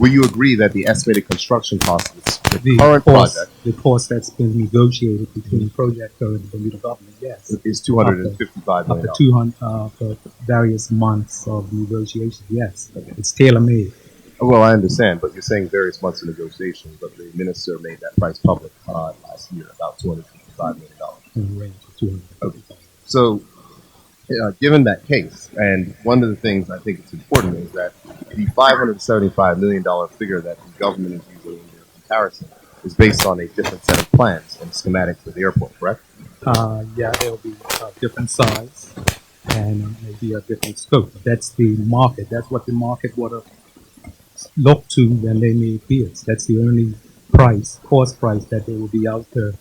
will you agree that the estimated construction cost of the The current cost, project the cost that's been negotiated between the projector and the Bermuda government, yes, is $255 after million? 200 for various months of negotiation, yes, it's tailor made. Well, I understand, but you're saying various months of negotiation, but the minister made that price public last year, about $255 million. In the range of 255. So, given that case, and one of the things I think it's important is that the $575 million figure that the government is using in their comparison is based on a different set of plans and schematics for the airport, correct? Yeah, there'll be a different size and maybe a different scope. That's the market. That's what the market would have looked to when they made bids. That's the only cost price that they will be out there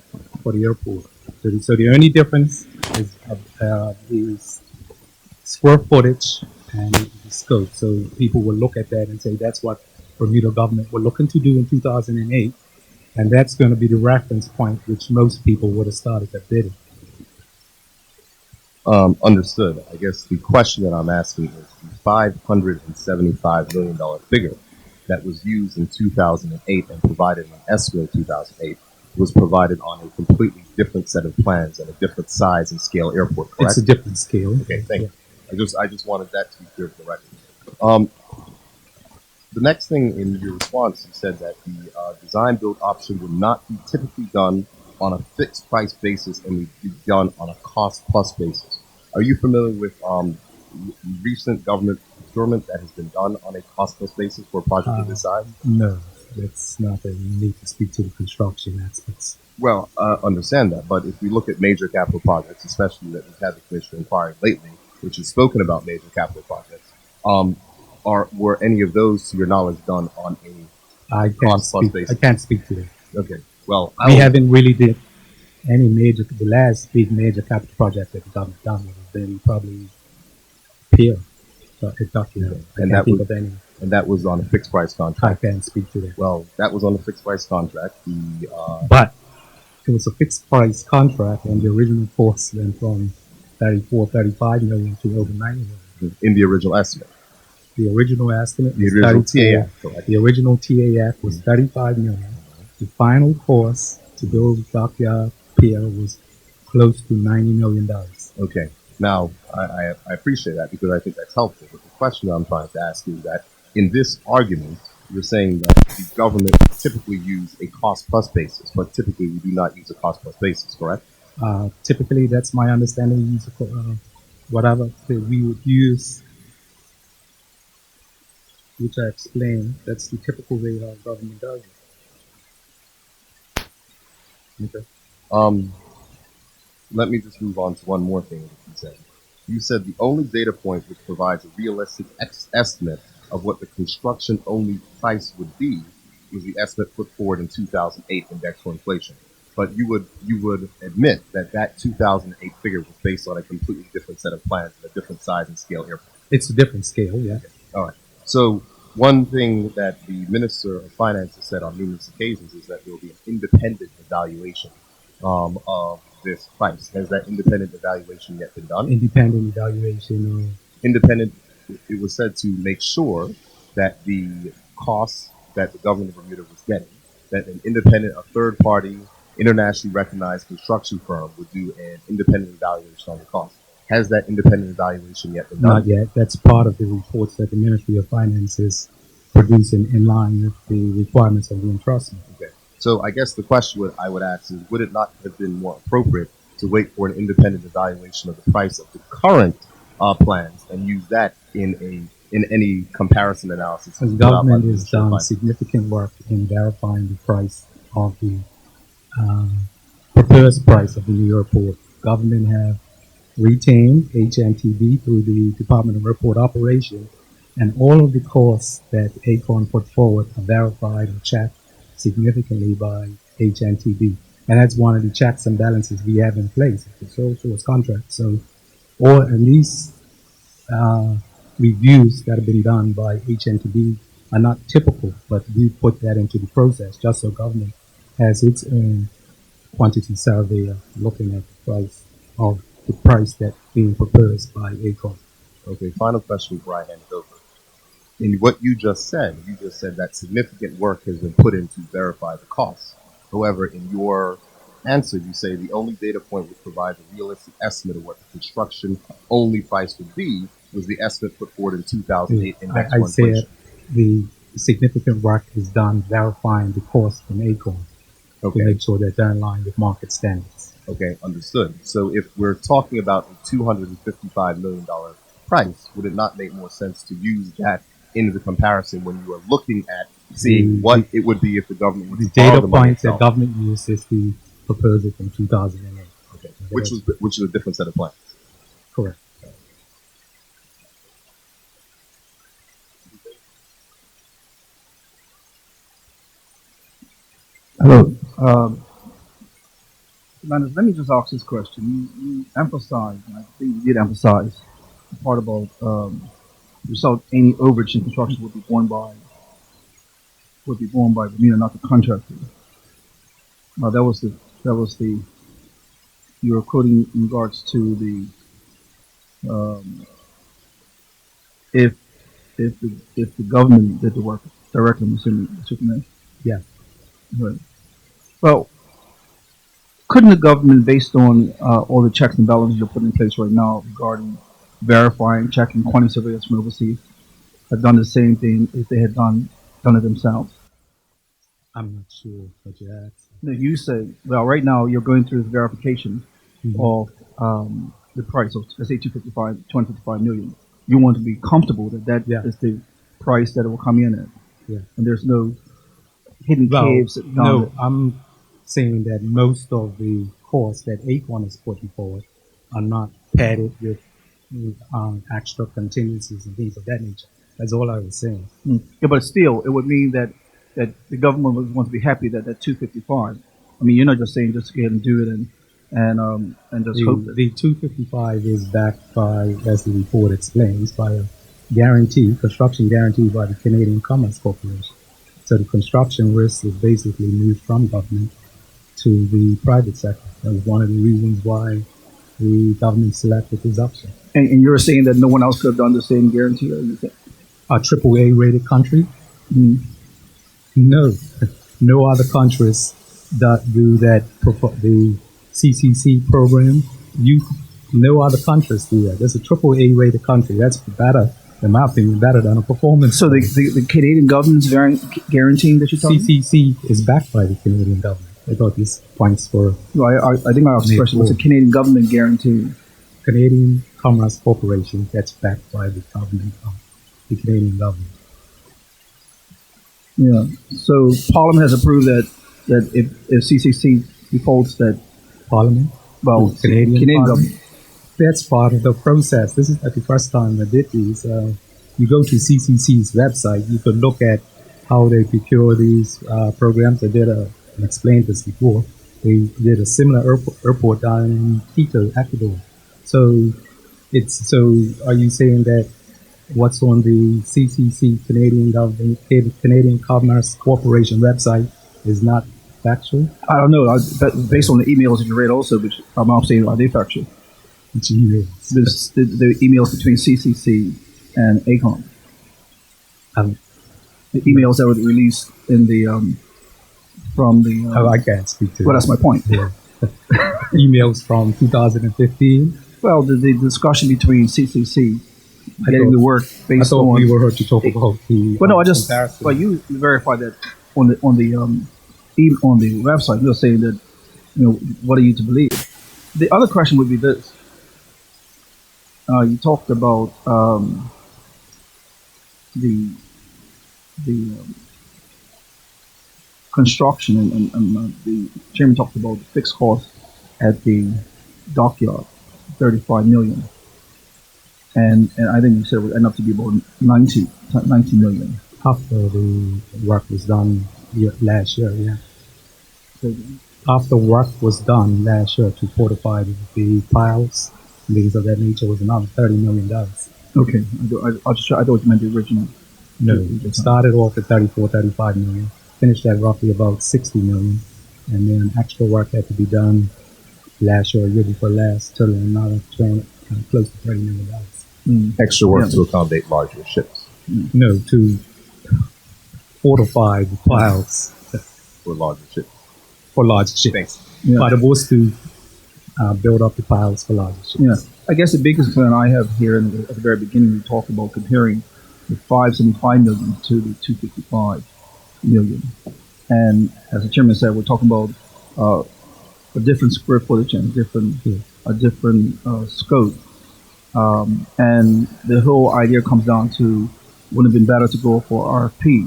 for the airport. So the only difference is the square footage and the scope. So people will look at that and say that's what Bermuda government were looking to do in 2008, and that's going to be the reference point which most people would have started their bidding. Understood. I guess the question that I'm asking is the $575 million figure that was used in 2008 and provided in escrow 2008 was provided on a completely different set of plans and a different size and scale airport, correct? It's a different scale. Okay, thank you. I just wanted that to be clear for the record. The next thing in your response, you said that the design build option would not be typically done on a fixed price basis and would be done on a cost plus basis. Are you familiar with recent government procurement that has been done on a cost plus basis for a project of this size? No, that's not that you need to speak to the construction aspects. Well, understand that, but if we look at major capital projects, especially that we've had the commissioner inquiring lately, which has spoken about major capital projects, were any of those, to your knowledge, done on a cost plus basis? I can't speak to that. Okay. Well, we haven't really did any major. The last big major capital project that the government done would have been probably PAC. And that was on a fixed price contract. I can't speak to that. Well, that was on a fixed price contract. But it was a fixed price contract, and the original cost went from 35 million to over 90 million. In the original estimate. The original estimate was the original TAF was 35 million. The final cost to build Dockyard Pier was close to $90 million. Okay. Now, I appreciate that because I think that's helpful. But the question I'm trying to ask is that in this argument, you're saying that the government typically use a cost plus basis, but typically we do not use a cost plus basis, correct? Typically, that's my understanding. Whatever we would use, which I explained, that's the typical way our government does it. Okay. Let me just move on to one more thing that you said. You said the only data point which provides a realistic estimate of what the construction-only price would be was the estimate put forward in 2008 index for inflation. But you would admit that 2008 figure was based on a completely different set of plans and a different size and scale airport. It's a different scale, yeah. Okay. All right. So one thing that the Minister of Finance has said on numerous occasions is that there will be an independent evaluation of this price. Has that independent evaluation yet been done? Independent evaluation. Independent. It was said to make sure that the costs that the government of Bermuda was getting, that an independent, a third party, internationally recognized construction firm would do an independent evaluation on the cost. Has that independent evaluation yet been done? Not yet. That's part of the reports that the Ministry of Finance is producing in line with the requirements of the entrustment. Okay. So I guess the question I would ask is, would it not have been more appropriate to wait for an independent evaluation of the price of the current plans and use that in any comparison analysis? The government has done significant work in verifying the price of the proposed price of the new airport. Government have retained HNTB through the Department of Airport Operation, and all of the costs that ACON put forward are verified and checked significantly by HNTB. And that's one of the checks and balances we have in place. It's a sole source contract. So, or at least reviews that have been done by HNTB are not typical, but we put that into the process just so government has its own quantity surveyor looking at the price that's being proposed by ACON. Okay, final question before I hand it over. In what you just said that significant work has been put in to verify the costs. However, in your answer, you say the only data point which provides a realistic estimate of what the construction only price would be was the estimate put forward in 2008 index I for said inflation. the significant work is done verifying the cost from Acorn to Okay. make sure that they're in line with market standards. Okay, understood. So if we're talking about a $255 million price, would it not make more sense to use that in the comparison when you are looking at seeing what it would be if the government were The to borrow data the money point that itself? government used is the proposal from 2008. Okay, which is a different set of plans. Correct. Hello. Manders, let me just ask this question. You emphasized, and I think you did emphasize, the part about result any overage in construction would be borne by Bermuda, not the contractor. That was the you were quoting in regards to the if if the government did the work directly, I'm assuming, Yeah. right. Well, couldn't the government, based on all the checks and balances you're putting in place right now regarding verifying, checking quantity surveyors from overseas, have done the same thing if they had done it themselves? I'm not sure what you asked. No, you say, well, right now you're going through this verification of the price of, let's say, 255 million. You want to be comfortable that Yeah. is the price that it will come in at, Yeah. and there's no hidden Well, caves down no, it. I'm saying that most of the costs that Acorn is putting forward are not padded with extra contingencies and things of that nature. That's all I was saying. Yeah, but still, it would mean that the government would want to be happy that 255. I mean, you're not just saying just go ahead and do it and just hope that. The 255 is backed by, as the report explains, by a guarantee, construction guarantee by the Canadian Commerce Corporation. So the construction risk is basically moved from government to the private sector. That was one of the reasons why the government selected this option. And you're saying that no one else could have done the same guarantee or anything? A AAA rated country? Mm. No, no other countries that do that. The CCC program, no other countries do that. There's a AAA rated country. That's better, in my opinion, better than a performance. So the Canadian government's guaranteeing that you're talking? CCC is backed by the Canadian government. I thought these points were. No, I think I asked the question. What's the Canadian government guaranteeing? Canadian Commerce Corporation that's backed by the government, the Canadian government. Yeah. So Parliament has approved that if CCC defaults, that Parliament, well, Canadian Parliament, government. that's part of the process. This is not the first time I did these. You go to CCC's website, you could look at how they procure these programs. I did explained this before. They did a similar airport down in Quito, Ecuador. So are you saying that what's on the CCC Canadian government, Canadian Commerce Corporation website is not factual? I don't know. Based on the emails that you read, also, which I'm saying are they factual? Which emails? The emails between CCC and Acorn. The emails that were released in the from the. I can't speak to. Well, that's my point. Yeah. Emails from 2015. Well, the discussion between CCC getting the work based on. We were heard to talk about the. Well, no, I just. Well, you verified that on the website. You're saying that, what are you to believe? The other question would be this. You talked about the construction and the chairman talked about the fixed cost at the dockyard, 35 million. And I think you said it would end up to be about 90 million. After the work was done last year, yeah. So after work was done last year to fortify the piles, things of that nature, was another $30 million. Okay, I thought you meant the original. No, it started off at 35 million, finished at roughly about 60 million, and then extra work had to be done last year, year before last, totaling another close to $30 million. Extra work to accommodate larger ships. No, to fortify the piles for larger ships. for larger ships. Thanks. Yeah. But it was to build up the piles for larger ships. Yeah. I guess the biggest concern I have here at the very beginning, we talked about comparing the 575 million to the 255 million. And as the chairman said, we're talking about a different square footage and a different scope. And the whole idea comes down to, wouldn't it have been better to go for RFP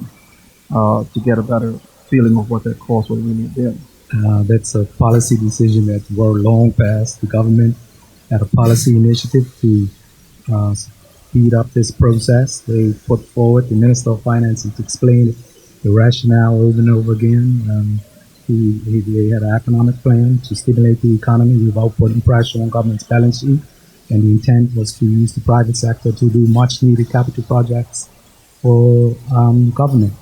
to get a better feeling of what that cost would really have been? That's a policy decision that were long past. The government had a policy initiative to speed up this process. They put forward the Minister of Finance to explain the rationale over and over again. They had an economic plan to stimulate the economy without putting pressure on government's balance sheet. And the intent was to use the private sector to do much needed capital projects for government.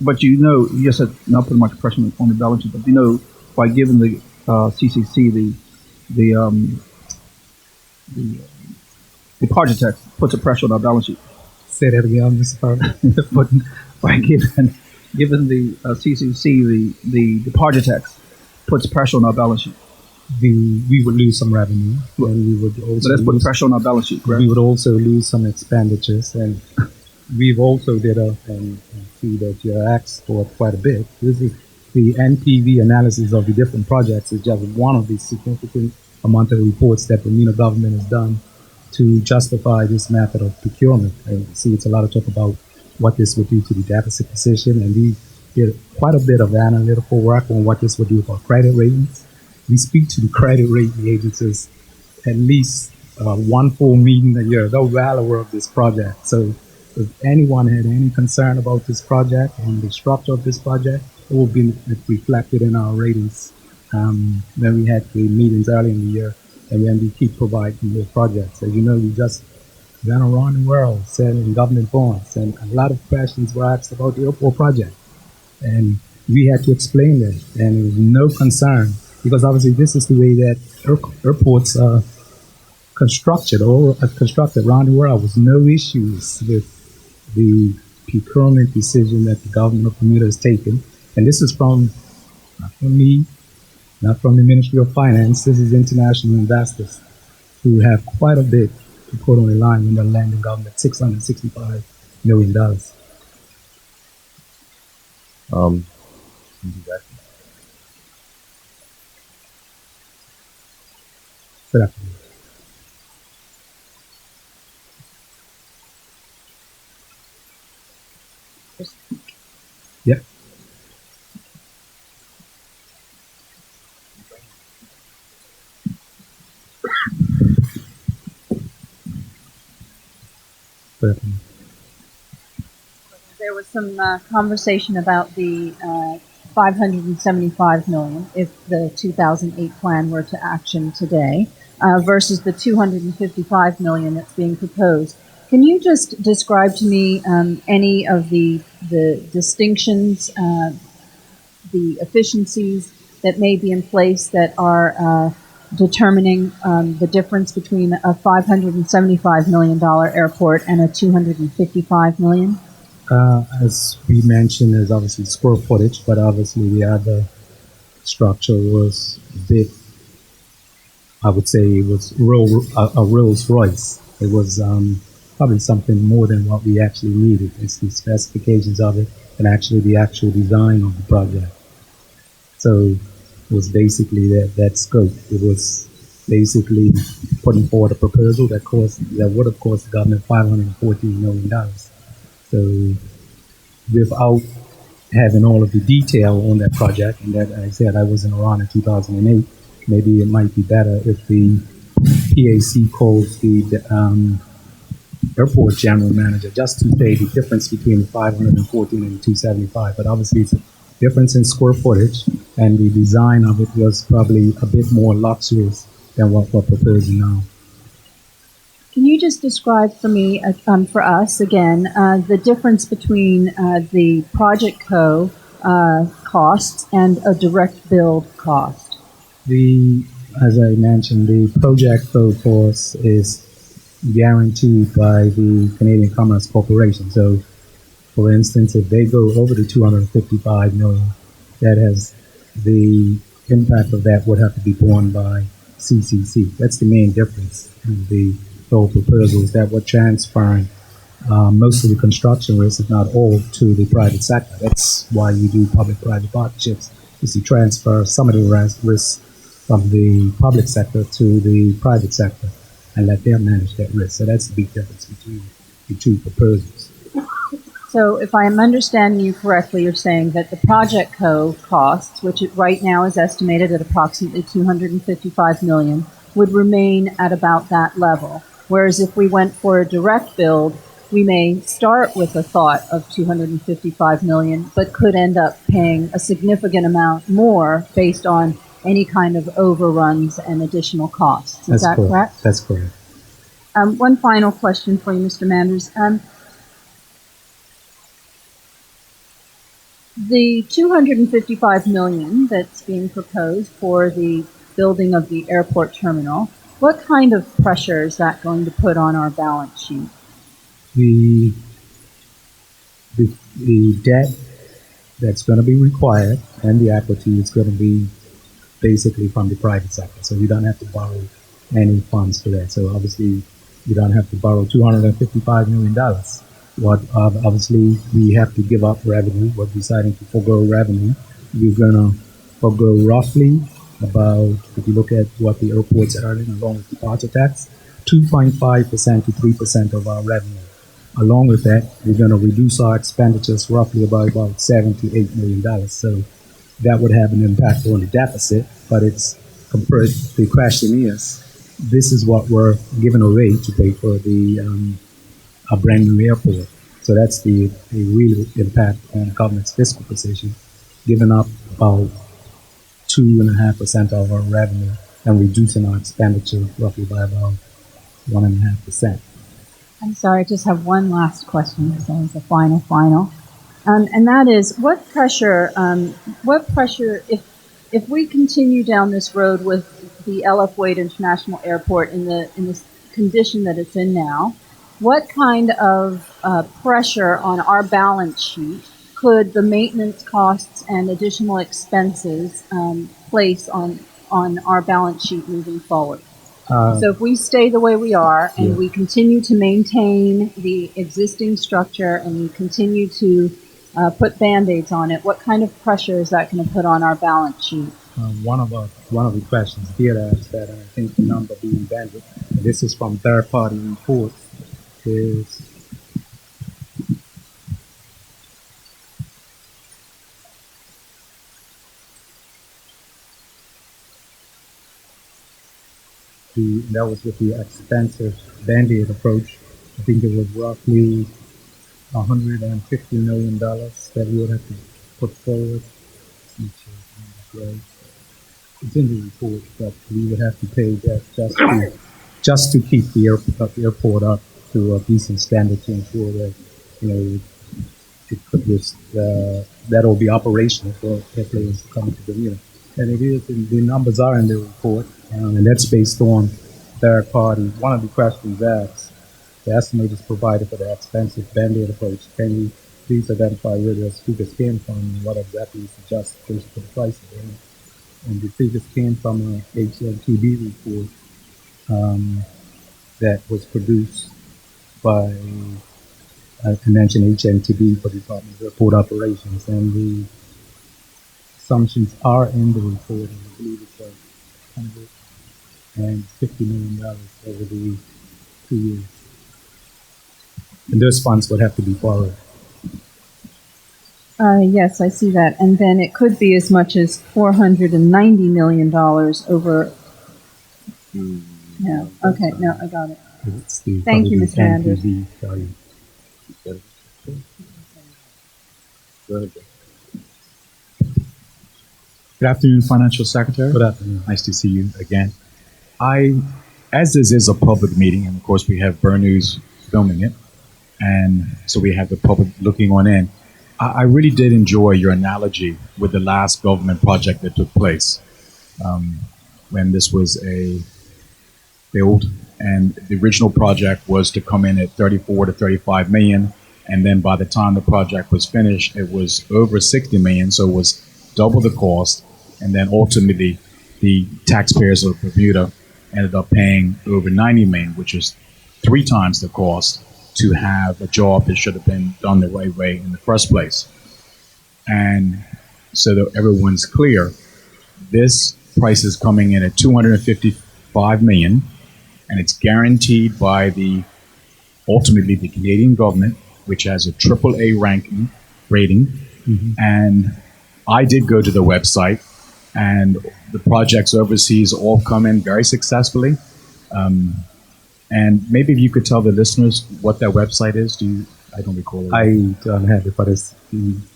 But you know, you just said not putting much pressure on the balance sheet, but you know, by giving the CCC the project tax puts a pressure on our balance sheet. Say that again, Mr. President. By giving the CCC the project tax puts pressure on our balance sheet. We would lose some revenue, and we would also So that's putting pressure on our balance sheet, correct? we would also lose some expenditures, and we've also did and see that you asked for quite a bit. This is the NPV analysis of the different projects is just one of the significant amount of reports that the Bermuda government has done to justify this method of procurement. And see, it's a lot of talk about what this would do to the deficit position, and we did quite a bit of analytical work on what this would do for credit ratings. We speak to the credit rating agencies at least one full meeting a year. They're well aware of this project. So if anyone had any concern about this project and the structure of this project, it will be reflected in our ratings. Then we had the meetings early in the year, and then we keep providing more projects. As you know, we just went around the world selling government bonds, and a lot of questions were asked about the airport project. And we had to explain that, and there was no concern, because obviously this is the way that airports are constructed around the world, with no issues with the procurement decision that the government of Bermuda has taken. And this is not from me, not from the Ministry of Finance. This is international investors who have quite a bit to put on the line when they're lending government $665 million. Good afternoon. Yep. Good afternoon. There was some conversation about the 575 million if the 2008 plan were to action today versus the 255 million that's being proposed. Can you just describe to me any of the distinctions, the efficiencies that may be in place that are determining the difference between a $575 million airport and a $255 million? As we mentioned, there's obviously square footage, but obviously the other structure was a bit, I would say it was a Rolls Royce. It was probably something more than what we actually needed. It's the specifications of it and actually the actual design of the project. So it was basically that scope. It was basically putting forward a proposal that would have cost the government $514 million. So without having all of the detail on that project, and that I said I wasn't around in 2008, maybe it might be better if the PAC calls the airport general manager just to say the difference between the 514 and the 275. But obviously it's a difference in square footage, and the design of it was probably a bit more luxurious than what we're proposing now. Can you just describe for me, for us again, the difference between the project co costs and a direct build cost? As I mentioned, the project co cost is guaranteed by the Canadian Commerce Corporation. So, for instance, if they go over the 255 million, that has the impact of that would have to be borne by CCC. That's the main difference in the whole proposal, is that we're transferring most of the construction risk, if not all, to the private sector. That's why you do public-private partnerships, is to transfer some of the risk from the public sector to the private sector and let them manage that risk. So that's the big difference between the two proposals. So if I'm understanding you correctly, you're saying that the Project Co costs, which right now is estimated at approximately 255 million, would remain at about that level. Whereas if we went for a direct build, we may start with a thought of 255 million, but could end up paying a significant amount more based on any kind of overruns and additional costs. Is that correct? That's correct. One final question for you, Mr. Manders. The 255 million that's being proposed for the building of the airport terminal, what kind of pressure is that going to put on our balance sheet? The debt that's going to be required and the equity is going to be basically from the private sector. So you don't have to borrow any funds for that. So obviously you don't have to borrow $255 million. What obviously we have to give up revenue. We're deciding to forego revenue. We're going to forego roughly about, if you look at what the airport's earning along with departure tax, 2.5% to 3% of our revenue. Along with that, we're going to reduce our expenditures roughly by about $7 to $8 million. So that would have an impact on the deficit, but it's compared. The question is, this is what we're giving away to pay for a brand new airport. So that's the real impact on the government's fiscal position, giving up about 2.5% of our revenue and reducing our expenditure roughly by about 1.5%. I'm sorry, I just have one last question, so it's a final. And that is, what pressure, if we continue down this road with the LF Wade International Airport in the condition that it's in now, what kind of pressure on our balance sheet could the maintenance costs and additional expenses place on our balance sheet moving forward? So if we stay the way we are and we continue to maintain the existing structure and we continue to put Band-Aids on it, what kind of pressure is that going to put on our balance sheet? One of the questions here is that I think the number being banded, this is from third-party reports, is that was with the expensive Band-Aid approach. I think it was roughly $150 million that we would have to put forward. It's in the report, but we would have to pay that just to keep the airport up to a decent standard to ensure that it could just that will be operational for airplanes coming to Bermuda. And it is, and the numbers are in the report, and that's based on third party. One of the questions asks, the estimate is provided for the expensive Band-Aid approach. Can you please identify where those figures came from and what exactly is the justification for the price of them? And the figures came from a HLTB report that was produced by, I mentioned HNTB for the Department of Airport Operations, and the assumptions are in the report, and I believe it's $150 million over the 2 years. And those funds would have to be borrowed. Yes, I see that. And then it could be as much as $490 million over. No, okay, no, I got it. Thank you, Mr. Manders. Go ahead. Good afternoon, Financial Secretary. Good afternoon. Nice to see you again. As this is a public meeting, and of course we have Burn News filming it, and so we have the public looking on in. I really did enjoy your analogy with the last government project that took place, when this was a build and the original project was to come in at 34 to 35 million. And then by the time the project was finished, it was over 60 million. So it was double the cost. And then ultimately, the taxpayers of Bermuda ended up paying over 90 million, which is 3 times the cost to have a job that should have been done the right way in the first place. And so that everyone's clear, this price is coming in at 255 million, and it's guaranteed by ultimately the Canadian government, which has a AAA rating. And I did go to the website, and the projects overseas all come in very successfully. And maybe if you could tell the listeners what that website is. I don't recall it. I don't have it, but it's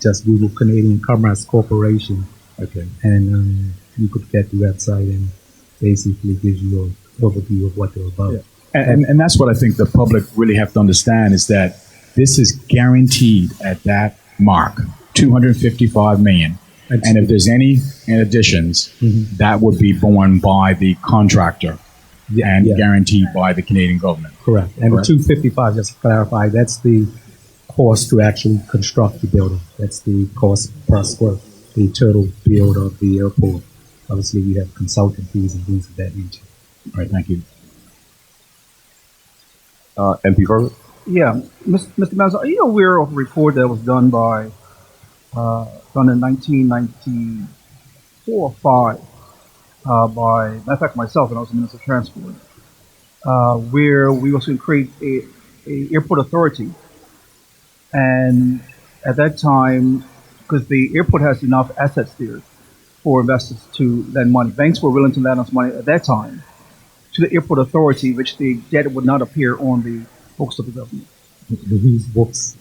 just Google Canadian Commerce Corporation. Okay. And you could get the website and basically gives you an overview of what they're about. Yeah. And that's what I think the public really have to understand is that this is guaranteed at that mark, 255 million. And if there's any additions, that would be borne by the contractor and guaranteed by the Canadian government. Correct. And the 255, just to clarify, that's the cost to actually construct the building. That's the cost per square, the total build of the airport. Obviously, we have consulting fees and things of that nature. All right, thank you. MP Herbert? Yeah, Mr. Manders, are you aware of a report that was done done in 1994 or 5 by, matter of fact, myself, and I was the Minister of Transport, where we was going to create a airport authority, and at that time, because the airport has enough assets there for investors to lend money, banks were willing to lend us money at that time to the airport authority, which the debt would not appear on the books of the government. These books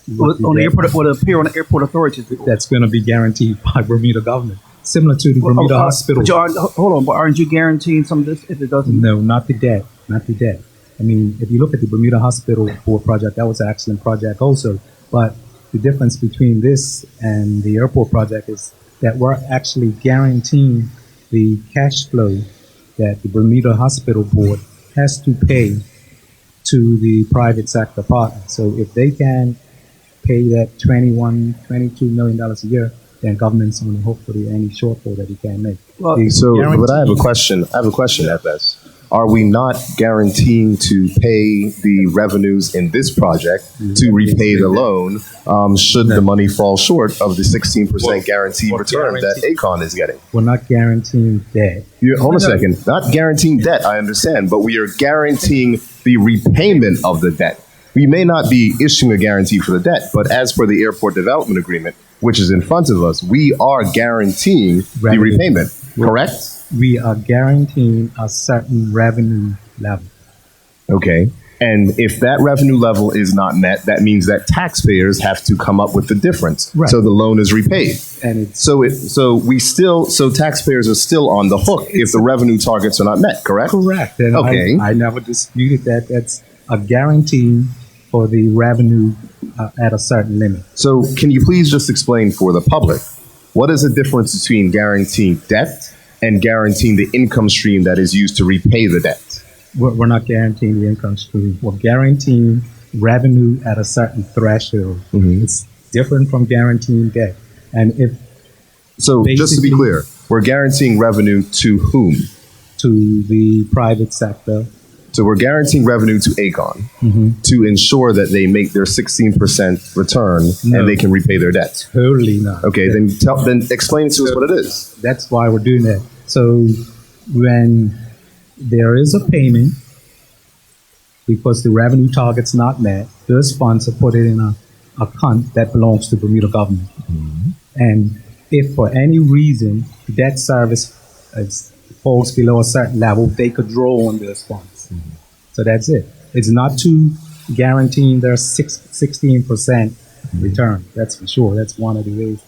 On the airport, would appear on the airport authorities. that's going to be guaranteed by Bermuda government, similar to the Bermuda Hospital. But hold on, but aren't you guaranteeing some of this if it doesn't? No, not the debt, not the debt. I mean, if you look at the Bermuda Hospital Board project, that was an excellent project also. But the difference between this and the airport project is that we're actually guaranteeing the cash flow that the Bermuda Hospital Board has to pay to the private sector partner. So if they can pay that $22 million a year, then government's on the hook for any shortfall that he can make. Well, But I have a question. FS. Are we not guaranteeing to pay the revenues in this project to repay the loan should the money fall short of the 16% guaranteed return that ACON is getting? We're not guaranteeing debt. Hold on a second. Not guaranteeing debt, I understand, but we are guaranteeing the repayment of the debt. We may not be issuing a guarantee for the debt, but as for the airport development agreement, which is in front of us, we are guaranteeing the repayment, correct? We are guaranteeing a certain revenue level. Okay. And if that revenue level is not met, that means that taxpayers have to come up with the difference. Right. So the loan is repaid. And it's So taxpayers are still on the hook if the revenue targets are not met, correct? correct. And Okay. I never disputed that. That's a guarantee for the revenue at a certain limit. So can you please just explain for the public, what is the difference between guaranteeing debt and guaranteeing the income stream that is used to repay the debt? We're not guaranteeing the income stream. We're guaranteeing revenue at a certain threshold. It's different from guaranteeing debt. And if So just to be Basically- clear, we're guaranteeing revenue to whom? to the private sector, So we're guaranteeing revenue to ACON to ensure that they make their 16% return No. and they can repay their debt. totally not. Okay, then explain to us what it is. That's why we're doing that. So when there is a payment, because the revenue target's not met, those funds are put in a account that belongs to Bermuda government. And if for any reason debt service falls below a certain level, they could draw on those funds. So that's it. It's not to guaranteeing their 16% return. That's for sure. That's one of the ways.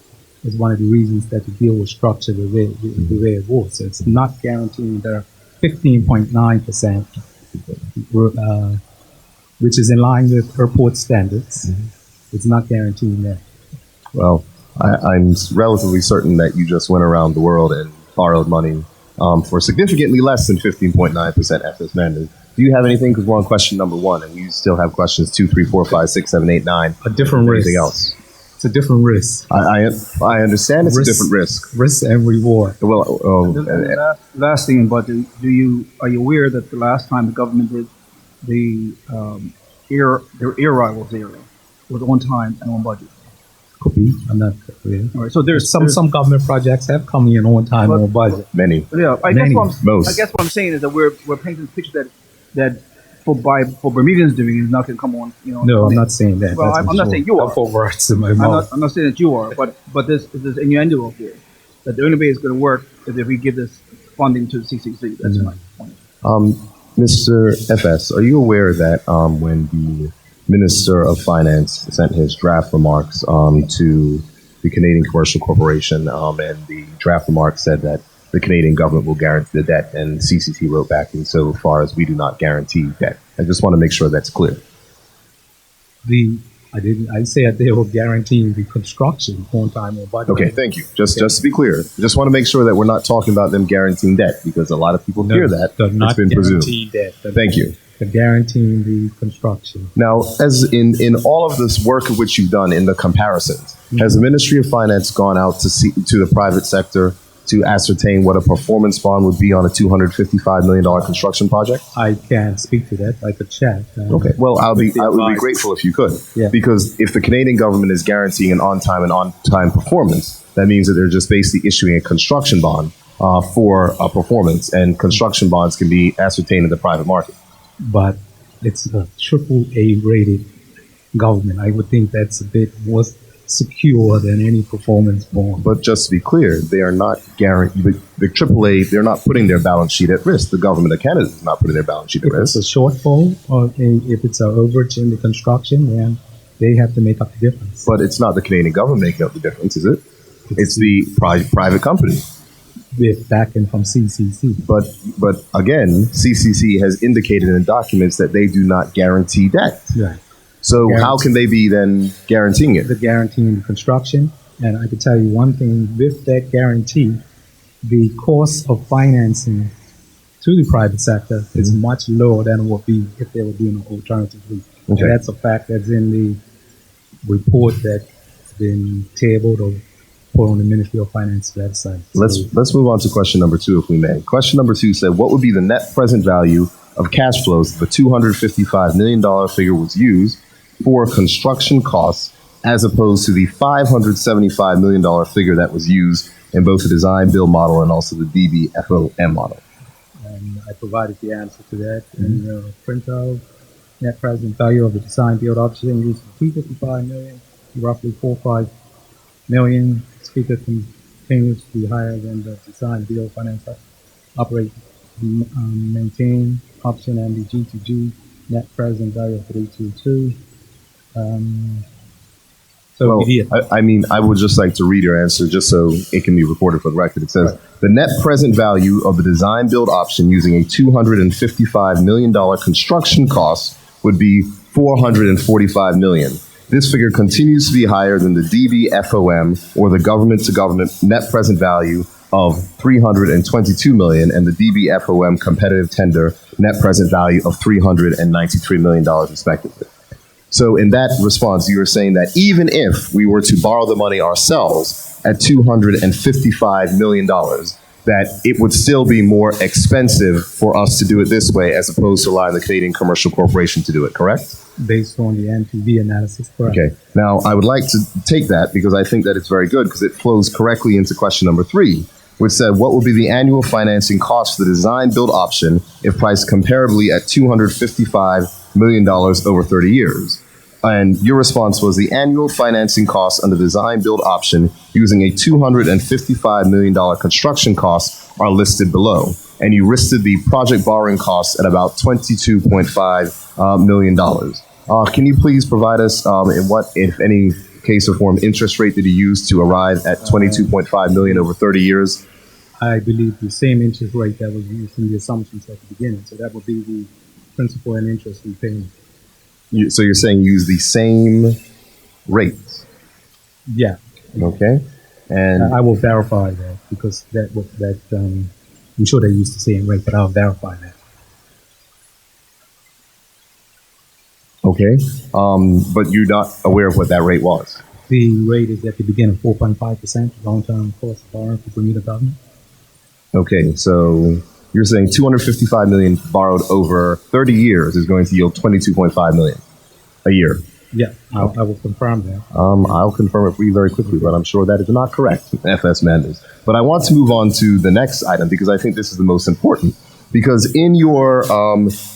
It's one of the reasons that the deal was structured the way it was. So it's not guaranteeing their 15.9%, which is in line with airport standards. It's not guaranteeing that. Well, I'm relatively certain that you just went around the world and borrowed money for significantly less than 15.9% FS Manders. Do you have anything? Because we're on question number 1, and we still have questions 2, 3, 4, 5, 6, 7, 8, 9. A different risk. Anything else? It's a different risk. I understand it's a different risk. Risk and reward. Well, Last thing, but are you aware that the last time the government did the their air rivals area was on time and on budget? Could be. I'm not clear. All right, so there's Some government projects have come in on time or budget. many. Yeah, I Many. guess what I'm saying is that we're painting this picture that for Bermudians doing is not going to come on. No, I'm not saying that. Well, that's I'm not for saying you are. I'll put words in my mouth. I'm not saying that you are, but there's innuendo out there that the only way it's going to work is if we give this funding to the CCC. That's my point. Mr. FS, are you aware that when the Minister of Finance sent his draft remarks to the Canadian Commercial Corporation, and the draft remarks said that the Canadian government will guarantee the debt, and CCC wrote back, and so far as we do not guarantee debt. I just want to make sure that's clear. I said they were guaranteeing the construction on time or budget. Okay, thank you. Just to be clear, I just want to make sure that we're not talking about them guaranteeing debt, because a lot of people hear that. They're not it's been presumed. guaranteeing debt. Thank you. They're guaranteeing the construction. Now, as in all of this work of which you've done in the comparisons, has the Ministry of Finance gone out to the private sector to ascertain what a performance bond would be on a $255 million construction project? I can't speak to that. I could chat. Okay. Well, I would be grateful if you could, because if the Canadian government is guaranteeing an on-time performance, that means that they're just basically issuing a construction bond for a performance, and construction bonds can be ascertained in the private market. But it's a AAA rated government. I would think that's a bit more secure than any performance bond. But just to be clear, they are not guaranteed. The AAA, they're not putting their balance sheet at risk. The government of Canada is not putting their balance sheet at If risk. it's a shortfall or if it's an overage in the construction, then they have to make up the difference. But it's not the Canadian government making up the difference, is it? It's the private company. With backing from CCC. But again, CCC has indicated in documents that they do not guarantee debt. Right. So how can they be then guaranteeing it? The guaranteeing the construction. And I can tell you one thing, with that guarantee, the cost of financing to the private sector is much lower than it would be if they were doing an alternative route. Okay. And that's a fact that's in the report that's been tabled or put on the Ministry of Finance website. Let's move on to question number 2, if we may. Question number 2 said, what would be the net present value of cash flows if the $255 million figure was used for construction costs, as opposed to the $575 million figure that was used in both the design build model and also the DBFOM model? And I provided the answer to that in the printout. Net present value of the design build option used $255 million, roughly $45 million. Speaker continues to be higher than the design build finance operate maintain option and the G2G net present value of 322. I would just like to read your answer just so it can be recorded for the record. It says, the net present value of the design build option using a $255 million construction cost would be $445 million. This figure continues to be higher than the DBFOM, or the government-to-government net present value of $322 million, and the DBFOM competitive tender net present value of $393 million, respectively. So in that response, you were saying that even if we were to borrow the money ourselves at $255 million, that it would still be more expensive for us to do it this way as opposed to allowing the Canadian Commercial Corporation to do it, correct? Based on the NPV analysis, correct. Okay. Now, I would like to take that because I think that it's very good because it flows correctly into question number 3, which said, what will be the annual financing cost for the design build option if priced comparably at $255 million over 30 years? And your response was the annual financing costs under the design build option using a $255 million construction cost are listed below. And you listed the project borrowing costs at about $22.5 million. Can you please provide us in what, if any, case or form interest rate did you use to arrive at $22.5 million over 30 years? I believe the same interest rate that was used in the assumptions at the beginning. So that would be the principal and interest repayment. So you're saying use the same rate? Yeah. Okay. And I will verify that because I'm sure they use the same rate, but I'll verify that. Okay. But you're not aware of what that rate was. The rate is at the beginning 4.5% long-term cost of borrowing for Bermuda government. Okay, so you're saying 255 million borrowed over 30 years is going to yield 22.5 million a year. Yeah, I will confirm that. I'll confirm it for you very quickly, but I'm sure that is not correct, FS Manders. But I want to move on to the next item because I think this is the most important. Because in your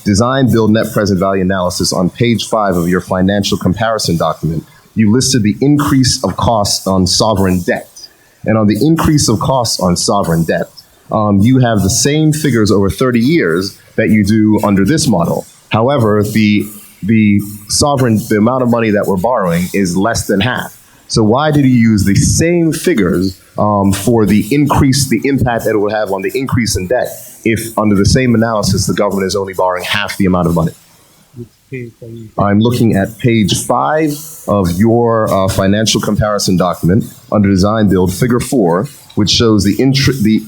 design, build, net present value analysis on page 5 of your financial comparison document, you listed the increase of costs on sovereign debt. And on the increase of costs on sovereign debt, you have the same figures over 30 years that you do under this model. However, the amount of money that we're borrowing is less than half. So why did you use the same figures for the impact that it would have on the increase in debt if under the same analysis the government is only borrowing half the amount of money? I'm looking at page 5 of your financial comparison document under design build, figure 4, which shows the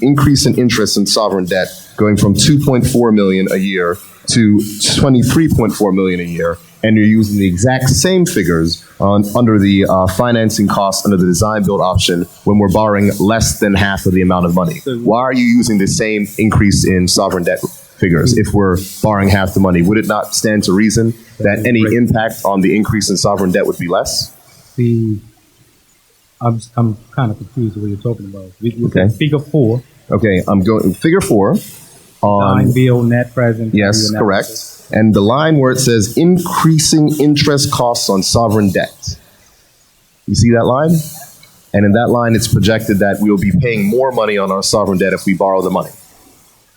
increase in interest in sovereign debt going from 2.4 million a year to 23.4 million a year, and you're using the exact same figures under the financing costs under the design build option when we're borrowing less than half of the amount of money. Why are you using the same increase in sovereign debt figures if we're borrowing half the money? Would it not stand to reason that any impact on the increase in sovereign debt would be less? I'm kind of confused with what you're talking about. Okay. Figure 4. Okay, I'm going figure 4. Line bill net present. Yes, correct. And the line where it says increasing interest costs on sovereign debt. You see that line? And in that line, it's projected that we will be paying more money on our sovereign debt if we borrow the money.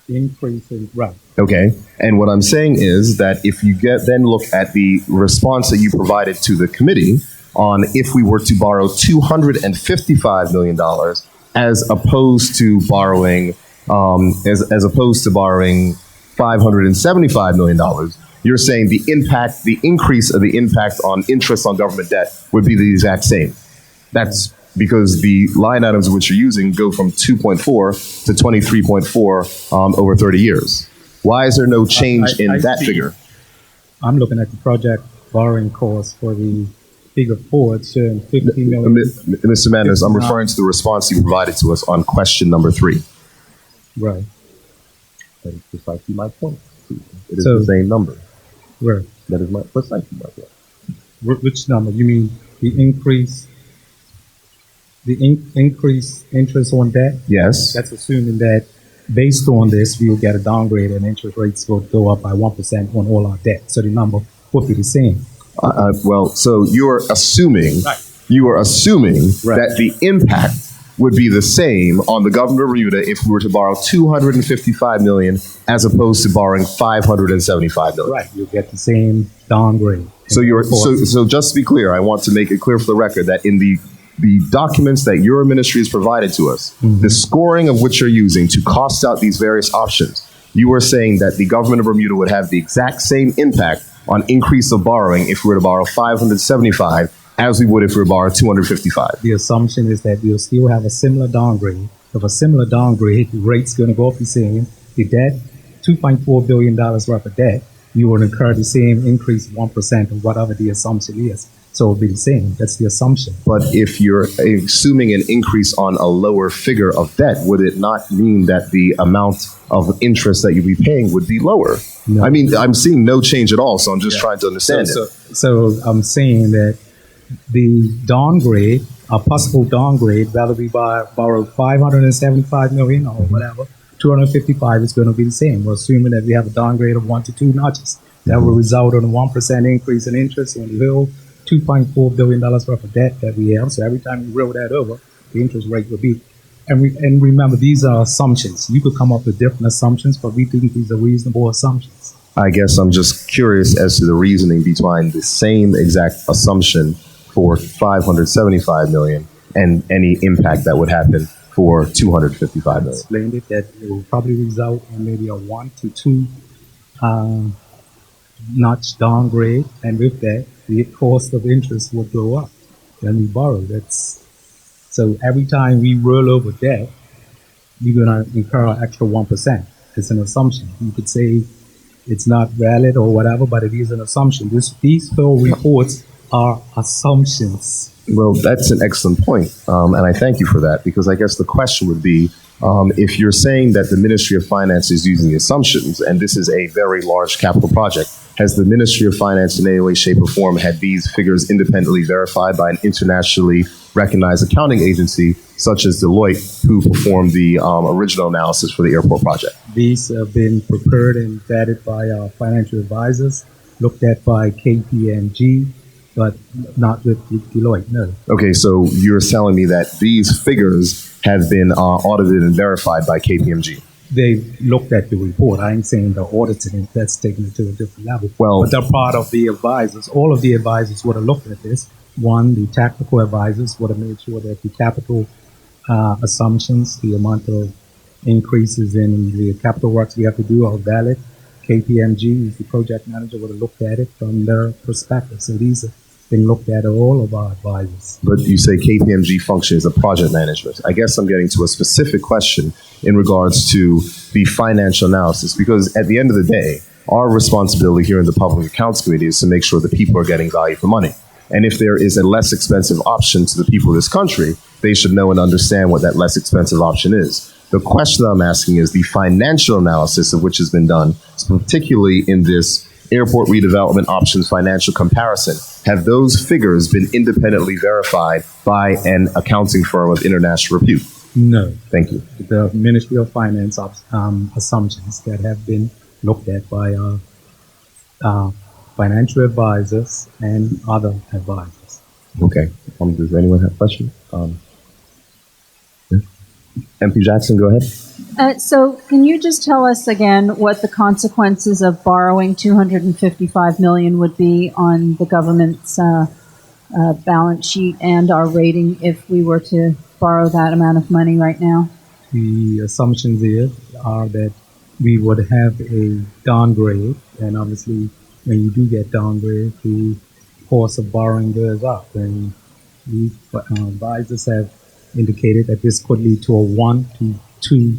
Increasing, right. Okay. And what I'm saying is that if you then look at the response that you provided to the committee on if we were to borrow $255 million as opposed to borrowing $575 million, you're saying the increase of the impact on interest on government debt would be the exact same. That's because the line items which you're using go from 2.4 to 23.4 over 30 years. Why is there no change in that figure? I'm looking at the project borrowing cost for the figure 4. It's showing 50 million. Mr. Manders, I'm referring to the response you provided to us on question number 3. Right. That is precisely my point. It is the same number. Where? That is precisely my point. Which number? You mean the increase? Increase interest on debt? Yes. That's assuming that based on this, we will get a downgrade and interest rates will go up by 1% on all our debt. So the number would be the same. Well, so you're assuming, right. That the impact would be the same on the government of Bermuda if we were to borrow $255 million as opposed to borrowing $575 million. Right, you'll get the same downgrade. So so just to be clear, I want to make it clear for the record that in the documents that your ministry has provided to us, the scoring of which you're using to cost out these various options, you are saying that the government of Bermuda would have the exact same impact on increase of borrowing if we were to borrow 575 as we would if we were to borrow 255. The assumption is that we'll still have a similar downgrade. If a similar downgrade, the rate's going to go up the same. The debt, $2.4 billion worth of debt, you will incur the same increase, 1% of whatever the assumption is. So it'll be the same. That's the assumption. But if you're assuming an increase on a lower figure of debt, would it not mean that the amount of interest that you'd be paying would be lower? No. I mean, I'm seeing no change at all, so I'm just trying to understand it. So I'm saying that the downgrade, a possible downgrade, whether we borrow 575 million or whatever, 255 is going to be the same. We're assuming that we have a downgrade of 1 to 2 notches. That will result in a 1% increase in interest on the bill. $2.4 billion worth of debt that we have. So every time you roll that over, the interest rate will be. And remember, these are assumptions. You could come up with different assumptions, but we think these are reasonable assumptions. I guess I'm just curious as to the reasoning behind the same exact assumption for 575 million and any impact that would happen for 255 million. Explained it that it will probably result in maybe a 1 to 2 notch downgrade, and with that, the cost of interest will go up when we borrow. So every time we roll over debt, you're going to incur an extra 1%. It's an assumption. You could say it's not valid or whatever, but it is an assumption. These four reports are assumptions. Well, that's an excellent point, and I thank you for that, because I guess the question would be, if you're saying that the Ministry of Finance is using the assumptions, and this is a very large capital project, has the Ministry of Finance in any way, shape, or form had these figures independently verified by an internationally recognized accounting agency such as Deloitte, who performed the original analysis for the airport project? These have been prepared and vetted by our financial advisors, looked at by KPMG, but not with Deloitte, no. Okay, so you're telling me that these figures have been audited and verified by KPMG. They looked at the report. I ain't saying they're auditing it. That's taken it to a different level. Well, but they're part of the advisors. All of the advisors would have looked at this. One, the tactical advisors would have made sure that the capital assumptions, the amount of increases in the capital works we have to do are valid. KPMG, who's the project manager, would have looked at it from their perspective. So these have been looked at all of our advisors. But you say KPMG functions as a project management. I guess I'm getting to a specific question in regards to the financial analysis, because at the end of the day, our responsibility here in the Public Accounts Committee is to make sure that people are getting value for money. And if there is a less expensive option to the people of this country, they should know and understand what that less expensive option is. The question I'm asking is the financial analysis of which has been done, particularly in this airport redevelopment options financial comparison. Have those figures been independently verified by an accounting firm of international repute? No. Thank you. The Ministry of Finance assumptions that have been looked at by our financial advisors and other advisors. Okay. Does anyone have a question? MP Jackson, go ahead. So can you just tell us again what the consequences of borrowing $255 million would be on the government's balance sheet and our rating if we were to borrow that amount of money right now? The assumptions here are that we would have a downgrade, and obviously when you do get downgrade, the cost of borrowing goes up. And the advisors have indicated that this could lead to a 1 to 2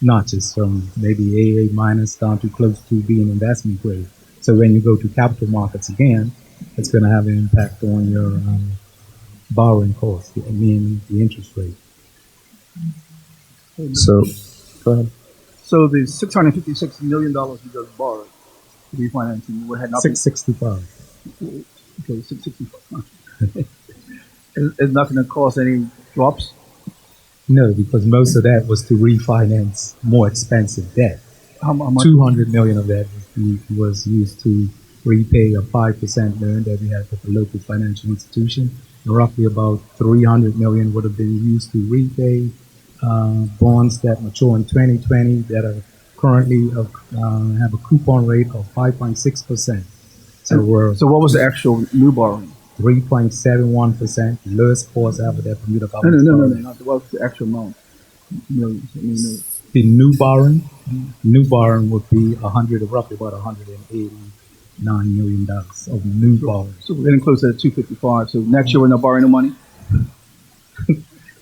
notches from maybe AA minus down to close to being investment grade. So when you go to capital markets again, it's going to have an impact on your borrowing cost, meaning the interest rate. So, go ahead. So the $656 million we just borrowed to refinancing, we had nothing. 665. Okay, 665. Is not going to cause any drops? No, because most of that was to refinance more expensive debt. How much? 200 million of that was used to repay a 5% loan that we had with the local financial institution. And roughly about 300 million would have been used to repay bonds that mature in 2020 that are currently have a coupon rate of 5.6%. So what was the actual new borrowing? 3.71%, lowest cost ever that Bermuda government. No. Not what's the actual amount? Millions. I mean, The new borrowing would be roughly about $189 million of new borrowing. So we're getting close to 255. So next year we're not borrowing no money.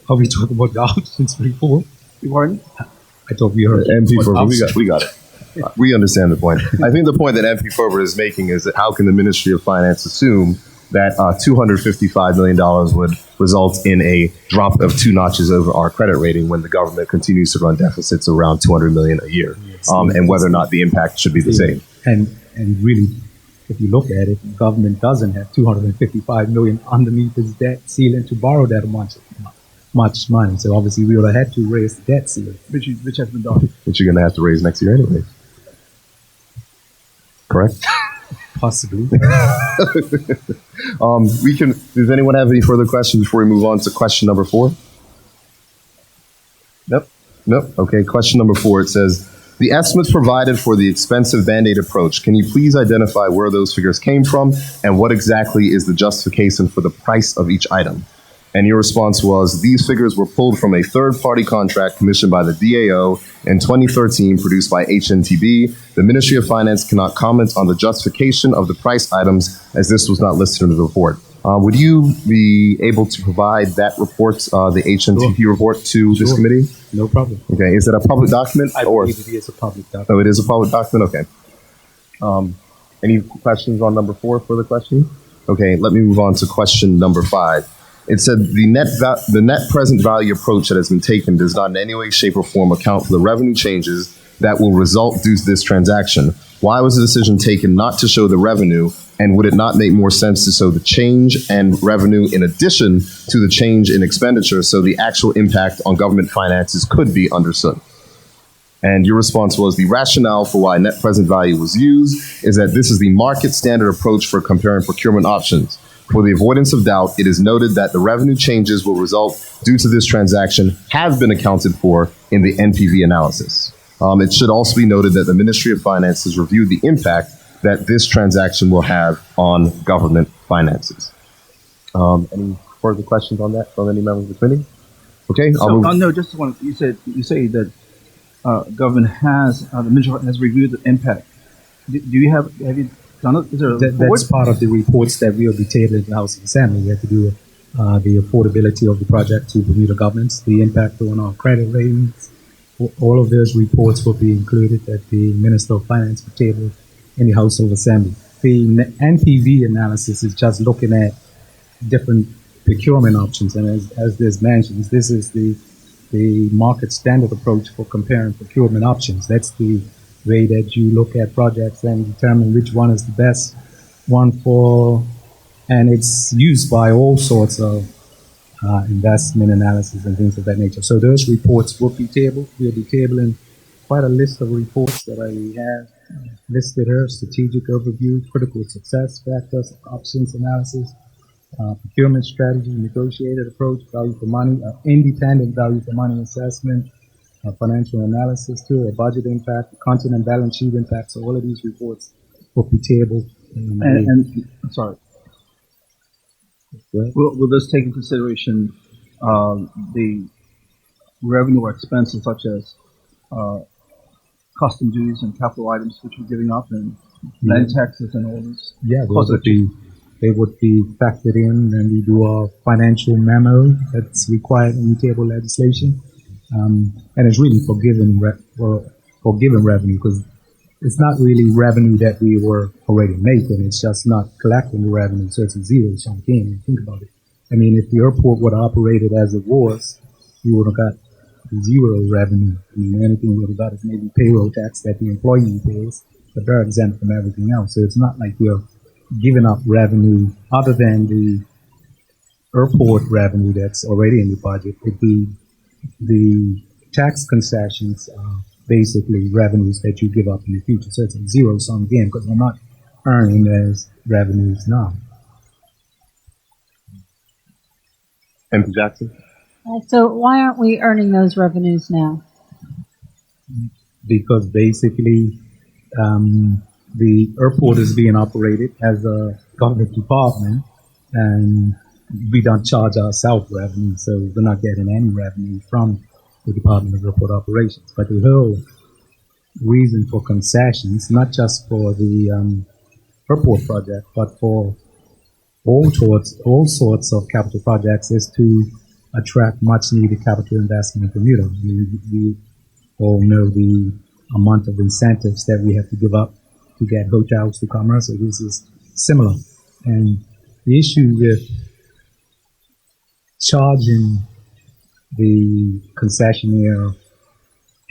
Are we talking about the options report? You borrowing? I thought we heard MP Ferber, we got it. We understand the point. I think the point that MP Ferber is making is that how can the Ministry of Finance assume that $255 million would result in a drop of 2 notches over our credit rating when the government continues to run deficits around $200 million a year, and whether or not the impact should be the same. And really, if you look at it, the government doesn't have $255 million underneath its debt ceiling to borrow that much money. So obviously we would have had to raise the debt ceiling. Which has been done. Which you're going to have to raise next year anyway. Correct? Possibly. Does anyone have any further questions before we move on to question number 4? Nope. Okay, question number 4, it says, the estimates provided for the expensive Band-Aid approach, can you please identify where those figures came from and what exactly is the justification for the price of each item? And your response was, these figures were pulled from a third-party contract commissioned by the DAO in 2013, produced by HNTB. The Ministry of Finance cannot comment on the justification of the price items as this was not listed in the report. Would you be able to provide that report, the HNTB report, to this committee? No problem. Okay, is it a public document? I believe it is a public document. Oh, it is a public document? Okay. Any questions on number 4 for the question? Okay, let me move on to question number 5. It said the net present value approach that has been taken does not in any way, shape, or form account for the revenue changes that will result due to this transaction. Why was the decision taken not to show the revenue, and would it not make more sense to show the change and revenue in addition to the change in expenditure so the actual impact on government finances could be understood? And your response was the rationale for why net present value was used is that this is the market standard approach for comparing procurement options. For the avoidance of doubt, it is noted that the revenue changes will result due to this transaction have been accounted for in the NPV analysis. It should also be noted that the Ministry of Finance has reviewed the impact that this transaction will have on government finances. Any further questions on that from any members of the committee? Okay, I'll So, move. no, just one. You say that government has the ministry has reviewed the impact. Do you have you done it? Is there a report? That's part of the reports that will be tabled in the House of Assembly. We have to do the affordability of the project to Bermuda governments, the impact on our credit ratings. All of those reports will be included at the Minister of Finance will table in the House of Assembly. The NPV analysis is just looking at different procurement options, and as this mentions, this is the market standard approach for comparing procurement options. That's the way that you look at projects and determine which one is the best one for, and it's used by all sorts of investment analysis and things of that nature. So those reports will be tabled. We'll be tabling quite a list of reports that I have listed here: strategic overview, critical success factors, options analysis, procurement strategy, negotiated approach, value for money, independent value for money assessment, financial analysis too, a budget impact, content and balance sheet impact. So all of these reports will be tabled. And I'm sorry. Will this take into consideration the revenue or expenses such as custom duties and capital items which we're giving up, and land taxes and all this? Yeah, they would be factored in when we do our financial memo that's required in the table legislation. And it's really for given revenue, because it's not really revenue that we were already making. It's just not collecting the revenue. So it's a zero-sum game. Think about it. I mean, if the airport would have operated as it was, we would have got zero revenue. I mean, anything we would have got is maybe payroll tax that the employee pays, but they're exempt from everything else. So it's not like we're giving up revenue other than the airport revenue that's already in the budget. The tax concessions are basically revenues that you give up in the future. So it's a zero-sum game because we're not earning as revenues now. MP Jackson? So why aren't we earning those revenues now? Because basically the airport is being operated as a government department, and we don't charge ourselves revenue, so we're not getting any revenue from the Department of Airport Operations. But the whole reason for concessions, not just for the airport project, but for all sorts of capital projects, is to attract much needed capital investment in Bermuda. We all know the amount of incentives that we have to give up to get hotels to come here, so this is similar. And the issue with charging the concessionaire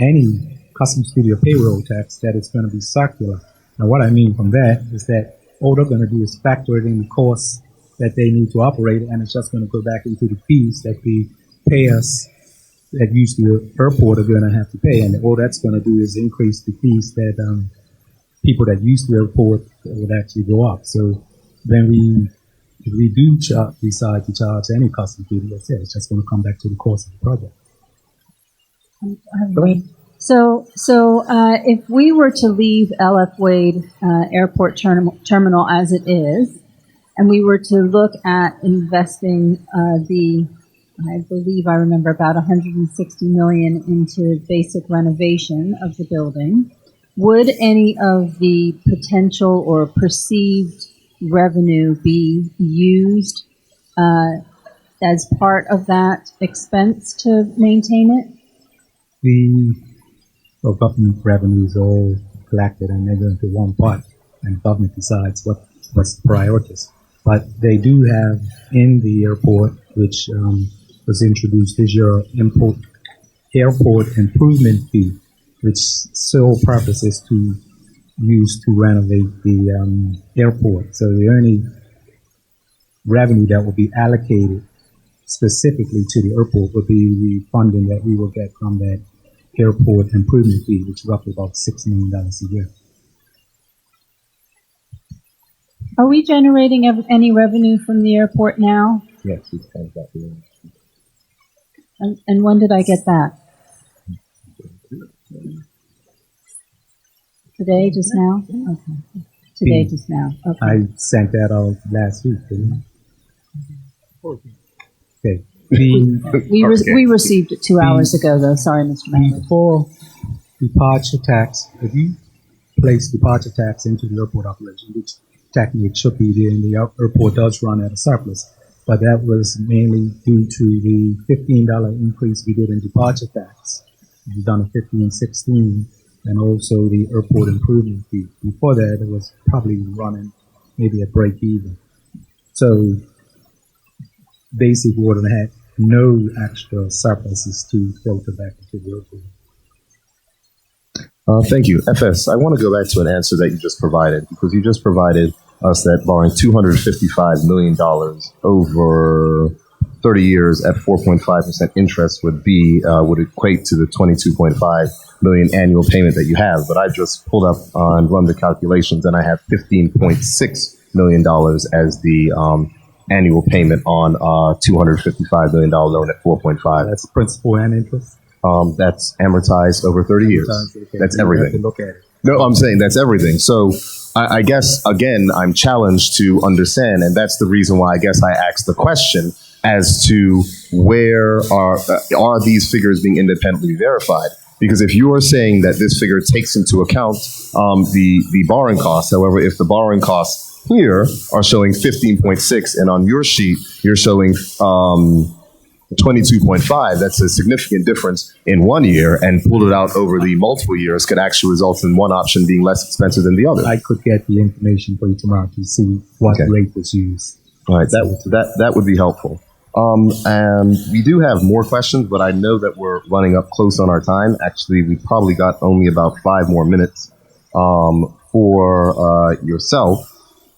any custom studio payroll tax, that it's going to be circular. Now, what I mean from that is that all they're going to do is factor it in the costs that they need to operate, and it's just going to go back into the fees that the payers that use the airport are going to have to pay, and all that's going to do is increase the fees that people that use the airport would actually go up. So when if we do decide to charge any custom duty, let's say, it's just going to come back to the cost of the project. Go ahead. So if we were to leave LF Wade Airport Terminal as it is, and we were to look at investing I believe I remember about 160 million into basic renovation of the building, would any of the potential or perceived revenue be used as part of that expense to maintain it? The government revenue is all collected and they're going to one pot. and government decides what's the priorities. But they do have in the airport, which was introduced this year, airport improvement fee, which sole purpose is to use to renovate the airport. So the only revenue that will be allocated specifically to the airport would be the funding that we will get from that airport improvement fee, which is roughly about $6 million a year. Are we generating any revenue from the airport now? Yes, it's kind of that. And when did I get that? Today, just now? Okay. Today, just now. Okay. I sent that out last week, didn't I? Okay. We received it 2 hours ago, though. Sorry, Mr. Manders. For departure tax, if you place departure tax into the airport operation, which technically it should be there, and the airport does run at a surplus, but that was mainly due to the $15 increase we did in departure tax. We've done a 15, 16, and also the airport improvement fee. Before that, it was probably running maybe a break even. So basically, we would have had no extra surpluses to filter back into the airport. Thank you. FS, I want to go back to an answer that you just provided, because you just provided us that borrowing $255 million over 30 years at 4.5% interest would equate to the 22.5 million annual payment that you have. But I just pulled up and run the calculations, and I have $15.6 million as the annual payment on $255 million loan at 4.5. That's principal and interest? That's amortized over 30 years. Okay. That's You everything. have to look at it. No, I'm saying that's everything. So I guess, again, I'm challenged to understand, and that's the reason why I guess I asked the question as to where are these figures being independently verified? Because if you are saying that this figure takes into account the borrowing costs, however, if the borrowing costs here are showing 15.6 and on your sheet you're showing 22.5, that's a significant difference in 1 year, and pulled it out over the multiple years could actually result in one option being less expensive than the other. I could get the information for you tomorrow to see what rate was used. All right, that would be helpful. And we do have more questions, but I know that we're running up close on our time. Actually, we probably got only about 5 more minutes for yourself.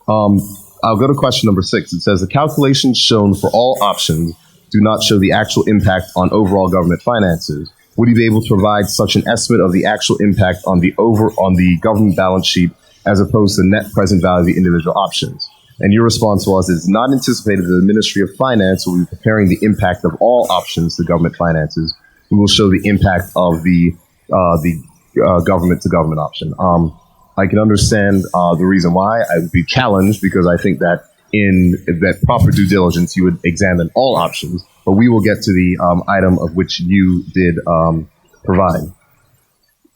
I'll go to question number 6. It says the calculations shown for all options do not show the actual impact on overall government finances. Would you be able to provide such an estimate of the actual impact on the government balance sheet as opposed to the net present value of the individual options? And your response was, it's not anticipated that the Ministry of Finance will be preparing the impact of all options to government finances. We will show the impact of the government to government option. I can understand the reason why. I would be challenged because I think that in that proper due diligence, you would examine all options, but we will get to the item of which you did provide.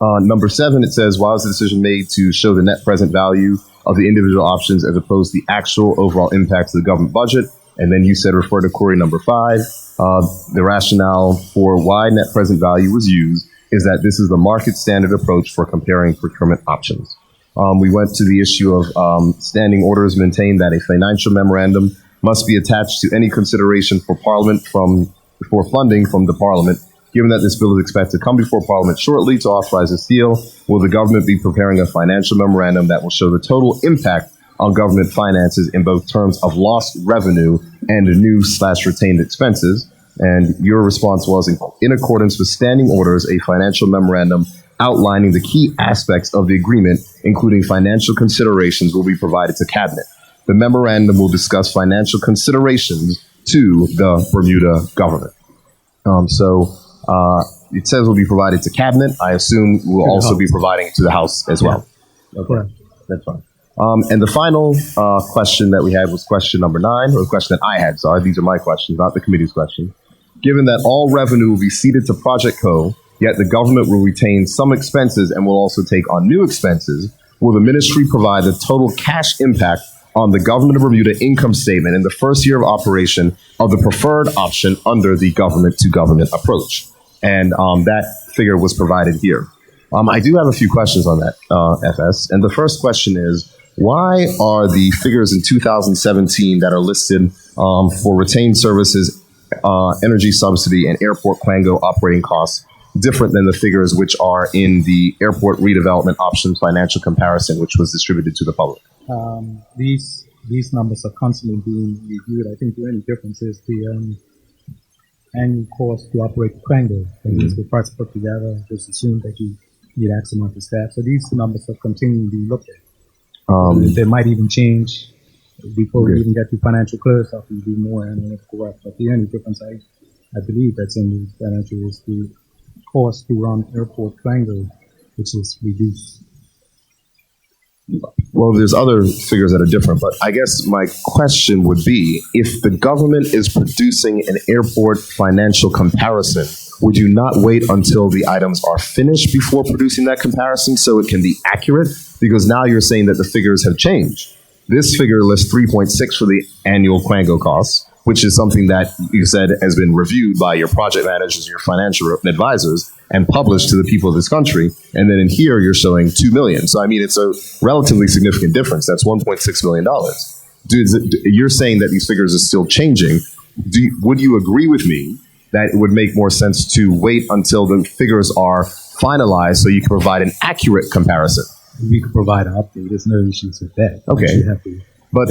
Number 7, it says, why was the decision made to show the net present value of the individual options as opposed to the actual overall impact to the government budget? And then you said, refer to query number 5. The rationale for why net present value was used is that this is the market standard approach for comparing procurement options. We went to the issue of standing orders maintain that a financial memorandum must be attached to any consideration for Parliament for funding from the Parliament. Given that this bill is expected to come before Parliament shortly to authorize this deal, will the government be preparing a financial memorandum that will show the total impact on government finances in both terms of lost revenue and new/retained expenses? And your response was, in accordance with standing orders, a financial memorandum outlining the key aspects of the agreement, including financial considerations, will be provided to Cabinet. The memorandum will discuss financial considerations to the Bermuda government. It says will be provided to Cabinet. I assume we'll also be providing it to the House as well. Okay, that's fine. And the final question that we had was question number 9, or the question that I had. Sorry, these are my questions, not the committee's question. Given that all revenue will be ceded to Project Co., yet the government will retain some expenses and will also take on new expenses, will the ministry provide the total cash impact on the government of Bermuda income statement in the first year of operation of the preferred option under the government-to-government approach? And that figure was provided here. I do have a few questions on that, FS. And the first question is, Why are the figures in 2017 that are listed for retained services, energy subsidy, and airport Quango operating costs different than the figures which are in the airport redevelopment option financial comparison, which was distributed to the public? These numbers are constantly being reviewed. I think the only difference is the annual cost to operate the Quango. And these were parts put together, just assume that you need X amount of staff. So these numbers are continuing to be looked at. They might even change before we even get to financial close. I'll be more analytical work. But the only difference I believe that's in the financial is the cost to run airport Quango, which is reduced. Well, there's other figures that are different, but I guess my question would be, if the government is producing an airport financial comparison, would you not wait until the items are finished before producing that comparison so it can be accurate? Because now you're saying that the figures have changed. This figure lists 3.6 for the annual Quango costs, which is something that you said has been reviewed by your project managers, your financial advisors, and published to the people of this country. And then in here, you're showing 2 million. So, I mean, it's a relatively significant difference. That's $1.6 million. You're saying that these figures are still changing. Would you agree with me that it would make more sense to wait until the figures are finalized so you can provide an accurate comparison? We could provide an update. There's no issues with that. Okay. But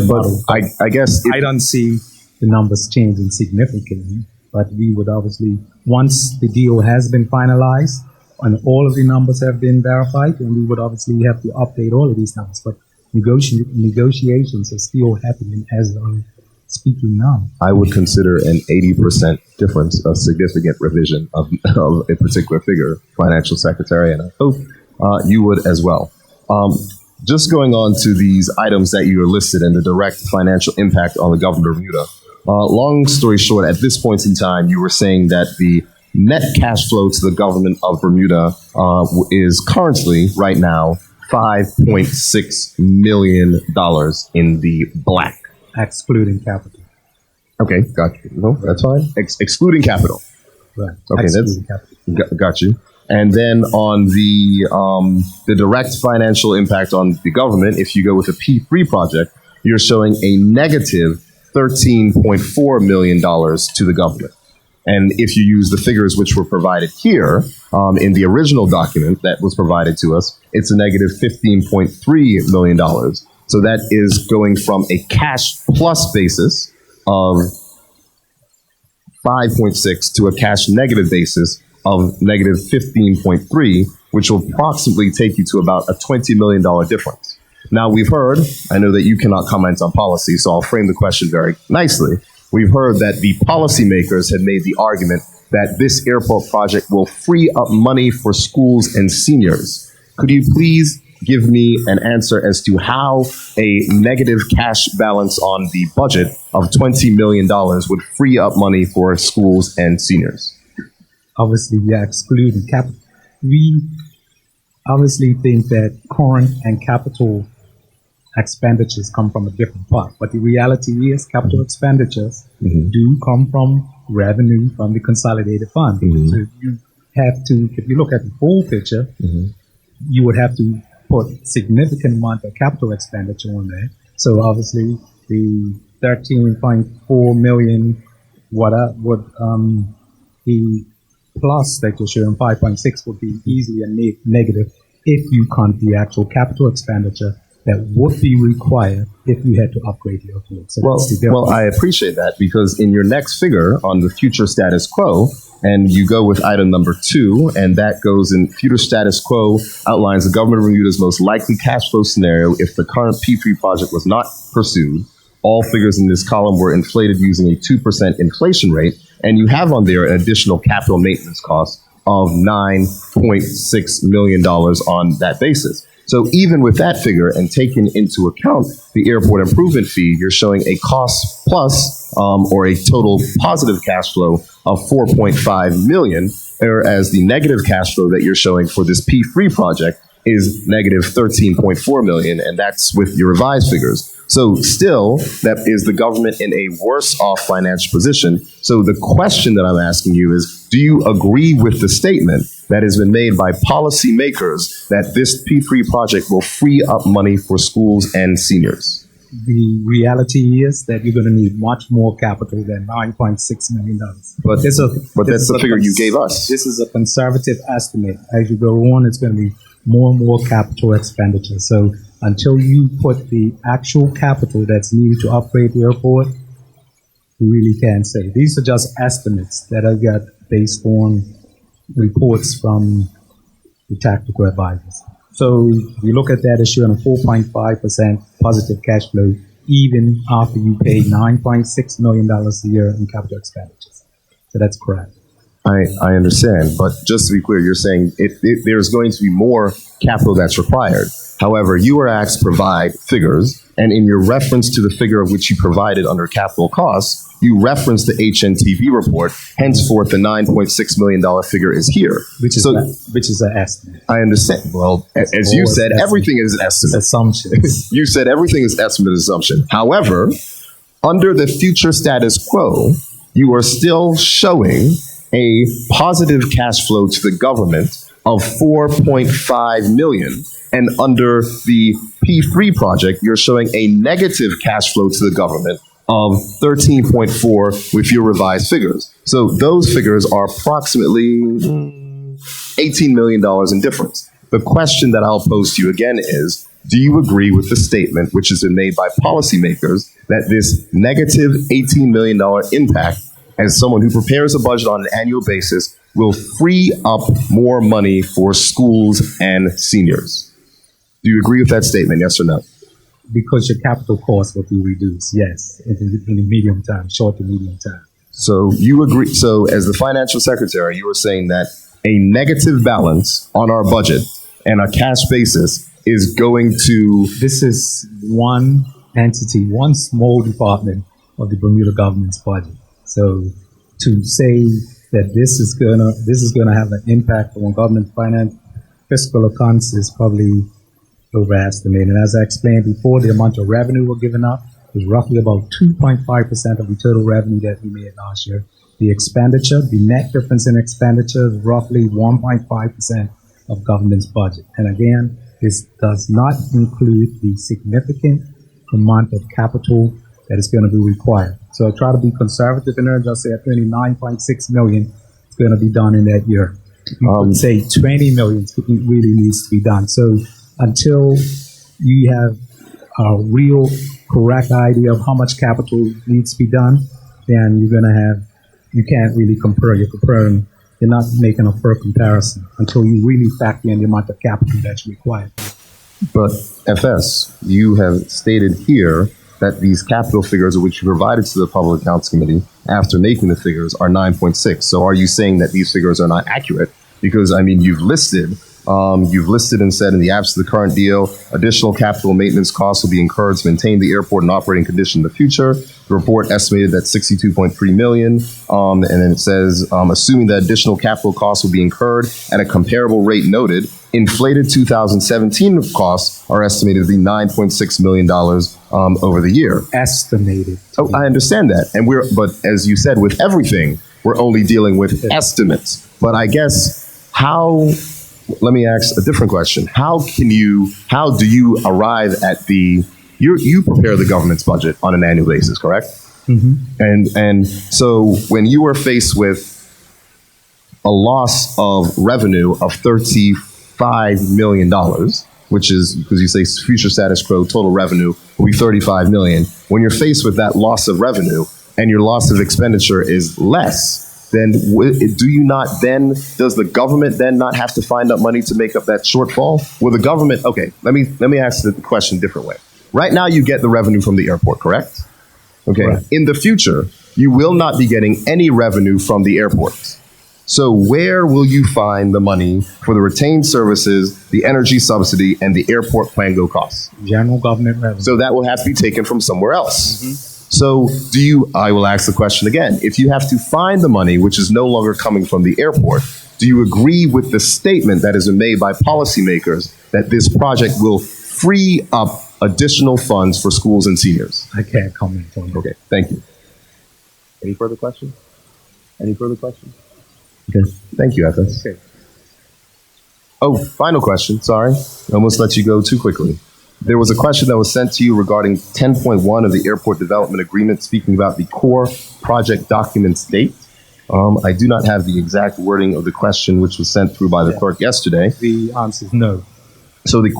I guess I don't see the numbers changing significantly, but we would obviously, once the deal has been finalized and all of the numbers have been verified, then we would obviously have to update all of these numbers. But negotiations are still happening as I'm speaking now. I would consider an 80% difference a significant revision of a particular figure, financial secretary, and I hope you would as well. Just going on to these items that you are listed and the direct financial impact on the government of Bermuda. Long story short, at this point in time, you were saying that the net cash flow to the government of Bermuda is currently, right now, $5.6 million in the black. Excluding capital. Okay, got you. No, that's fine. Excluding capital. Right. Okay, Excluding capital. Got you. And then on the direct financial impact on the government, if you go with a P3 project, you're showing a negative $13.4 million to the government. And if you use the figures which were provided here in the original document that was provided to us, it's a negative $15.3 million. So that is going from a cash plus basis of 5.6 to a cash negative basis of negative 15.3, which will approximately take you to about a $20 million difference. Now, we've heard, I know that you cannot comment on policy, so I'll frame the question very nicely. We've heard that the policymakers had made the argument that this airport project will free up money for schools and seniors. Could you please give me an answer as to how a negative cash balance on the budget of $20 million would free up money for schools and seniors? Obviously, we are excluding capital. We obviously think that current and capital expenditures come from a different pot, but the reality is capital expenditures do come from revenue from the consolidated fund. So you have to, if you look at the whole picture, you would have to put significant amount of capital expenditure on there. So obviously the 13.4 million, what would the plus that you're showing 5.6 would be easily a negative if you count the actual capital expenditure that would be required if you had to upgrade your fleet. So well, I appreciate that, because in your next figure on the future status quo, and you go with item number 2, and that goes in future status quo, outlines the government of Bermuda's most likely cash flow scenario if the current P3 project was not pursued. All figures in this column were inflated using a 2% inflation rate, and you have on there an additional capital maintenance cost of $9.6 million on that basis. So even with that figure and taking into account the airport improvement fee, you're showing a cost plus or a total positive cash flow of $4.5 million, whereas the negative cash flow that you're showing for this P3 project is negative $13.4 million, and that's with your revised figures. So still, that is the government in a worse off financial position. So the question that I'm asking you is, do you agree with the statement that has been made by policymakers that this P3 project will free up money for schools and seniors? The reality is that you're going to need much more capital than $9.6 million. But that's the figure you gave us. This is a conservative estimate. As you go on, it's going to be more and more capital expenditure. So until you put the actual capital that's needed to upgrade the airport, we really can't say. These are just estimates that I got based on reports from the tactical advisors. So we look at that as showing a 4.5% positive cash flow, even after you pay $9.6 million a year in capital expenditures. So that's correct. I understand, but just to be clear, you're saying there's going to be more capital that's required. However, you were asked to provide figures, and in your reference to the figure of which you provided under capital costs, you referenced the HNTV report. Henceforth, the $9.6 million figure is here. Which is an estimate. I understand. Well, as you said, everything is an estimate. Assumptions. You said everything is estimate assumption. However, under the future status quo, you are still showing a positive cash flow to the government of $4.5 million. And under the P3 project, you're showing a negative cash flow to the government of 13.4 with your revised figures. So those figures are approximately $18 million in difference. The question that I'll pose to you again is, do you agree with the statement which has been made by policymakers that this negative $18 million impact, as someone who prepares a budget on an annual basis, will free up more money for schools and seniors? Do you agree with that statement, yes or no? Because your capital costs will be reduced, yes, in the medium term, short to medium term. So you agree. So as the financial secretary, you were saying that a negative balance on our budget and a cash basis is going to... This is one entity, one small department of the Bermuda government's budget. So to say that this is gonna have an impact on government finance, fiscal accounts is probably overestimated. And as I explained before, the amount of revenue we're giving up is roughly about 2.5% of the total revenue that we made last year. The expenditure, the net difference in expenditure is roughly 1.5% of government's budget. And again, this does not include the significant amount of capital that is going to be required. So I try to be conservative in there and just say at 29.6 million is going to be done in that year. Say 20 million really needs to be done. So until you have a real correct idea of how much capital needs to be done, then you can't really compare. You're not making a fair comparison until you really factor in the amount of capital that's required. But FS, you have stated here that these capital figures which you provided to the Public Accounts Committee after making the figures are 9.6. So are you saying that these figures are not accurate? Because, I mean, you've listed and said in the absence of the current deal, additional capital maintenance costs will be incurred to maintain the airport in operating condition in the future. The report estimated that 62.3 million. And then it says, assuming that additional capital costs will be incurred at a comparable rate noted, inflated 2017 costs are estimated to be $9.6 million over the year. Estimated. Oh, I understand that. But as you said, with everything, we're only dealing with estimates. But I guess let me ask a different question. How do you arrive at you prepare the government's budget on an annual basis, correct? Mm-hmm. And so when you were faced with a loss of revenue of $35 million, which is, because you say future status quo, total revenue will be $35 million. When you're faced with that loss of revenue and your loss of expenditure is less, then does the government then not have to find up money to make up that shortfall? Will the government, okay, let me ask the question a different way. Right now you get the revenue from the airport, correct? Okay, right. In the future, you will not be getting any revenue from the airports. So where will you find the money for the retained services, the energy subsidy, and the airport plan-go costs? General government revenue. So that will have to be taken from somewhere else. Mm-hmm. So I will ask the question again, if you have to find the money, which is no longer coming from the airport, do you agree with the statement that has been made by policymakers that this project will free up additional funds for schools and seniors? I can't comment on that. Okay, thank you. Any further questions? Okay. Thank you, FS. Okay. Oh, final question. Sorry. I almost let you go too quickly. There was a question that was sent to you regarding 10.1 of the Airport Development Agreement, speaking about the core project documents date. I do not have the exact wording of the question, which was sent through by the clerk yesterday. The answer is no. So the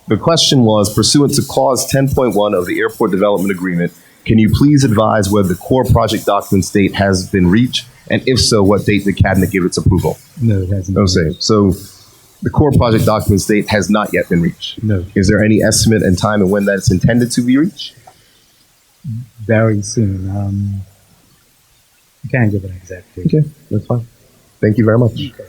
the question was pursuant to clause 10.1 of the Airport Development Agreement, can you please advise whether the core project documents date has been reached? And if so, what date did cabinet give its approval? No, it hasn't. Okay, so the core project documents date has not yet been reached. No. Is there any estimate and time and when that's intended to be reached? Very soon. I can't give an exact date. Okay, that's fine. Thank you very much. Okay.